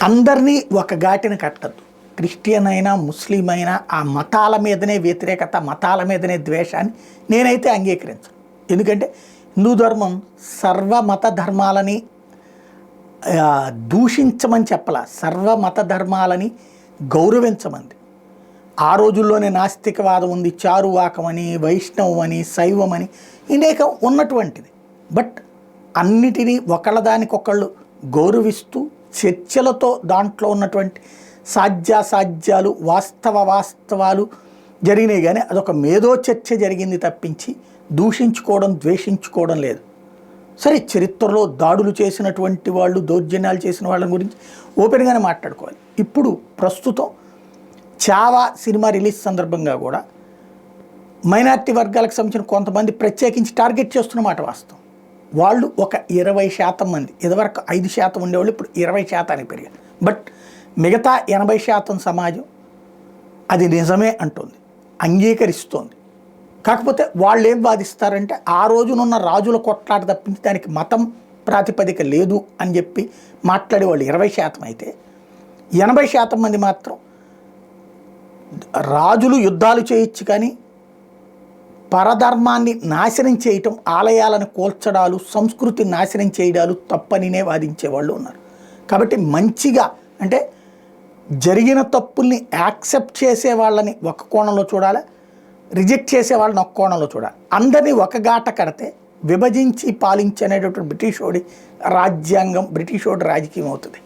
అందరినీ ఒక ఘాటిన కట్టద్దు. క్రిస్టియన్ అయినా ముస్లిం అయినా ఆ మతాల మీదనే వ్యతిరేకత, మతాల మీదనే ద్వేషాన్ని నేనైతే అంగీకరించను. ఎందుకంటే హిందూ ధర్మం సర్వమత ధర్మాలని దూషించమని చెప్పాల, సర్వమత ధర్మాలని గౌరవించమంది. ఆ రోజుల్లోనే నాస్తికవాదం ఉంది, చారువాకమని, వైష్ణవమని, శైవమని అనేక ఉన్నటువంటిది. బట్ అన్నిటినీ ఒకళ్ళదానికొకళ్ళు గౌరవిస్తూ చర్చలతో దాంట్లో ఉన్నటువంటి సాధ్యాసాధ్యాలు, వాస్తవాలు జరిగినాయి. కానీ అదొక మేధో చర్చ జరిగింది తప్పించి దూషించుకోవడం, ద్వేషించుకోవడం లేదు. సరే, చరిత్రలో దాడులు చేసినటువంటి వాళ్ళు, దౌర్జన్యాలు చేసిన వాళ్ళ గురించి ఓపెన్గానే మాట్లాడుకోవాలి. ఇప్పుడు ప్రస్తుతం చావా సినిమా రిలీజ్ సందర్భంగా కూడా మైనారిటీ వర్గాలకు సంబంధించిన కొంతమంది ప్రత్యేకించి టార్గెట్ చేస్తున్నమాట వాస్తవం. వాళ్ళు ఒక 20% మంది, ఇదివరకు 5% ఉండేవాళ్ళు ఇప్పుడు 20% పెరిగారు. బట్ మిగతా 80% సమాజం అది నిజమే అంటుంది, అంగీకరిస్తోంది. కాకపోతే వాళ్ళు ఏం వాదిస్తారంటే ఆ రోజునున్న రాజుల కొట్లాట తప్పించి దానికి మతం ప్రాతిపదిక లేదు అని చెప్పి మాట్లాడేవాళ్ళు 20% అయితే, 80% మంది మాత్రం రాజులు యుద్ధాలు చేయొచ్చు కానీ పరధర్మాన్ని నాశనం చేయటం, ఆలయాలను కూల్చడాలు, సంస్కృతిని నాశనం చేయడాలు తప్పనినే వాదించేవాళ్ళు ఉన్నారు. కాబట్టి మంచిగా అంటే జరిగిన తప్పుల్ని యాక్సెప్ట్ చేసే వాళ్ళని ఒక కోణంలో చూడాలి, రిజెక్ట్ చేసే వాళ్ళని ఒక కోణంలో చూడాలి. అందరినీ ఒక గాట కడితే విభజించి పాలించనేటటువంటి బ్రిటిషోడి రాజ్యాంగం, బ్రిటిషోడి రాజకీయం అవుతుంది.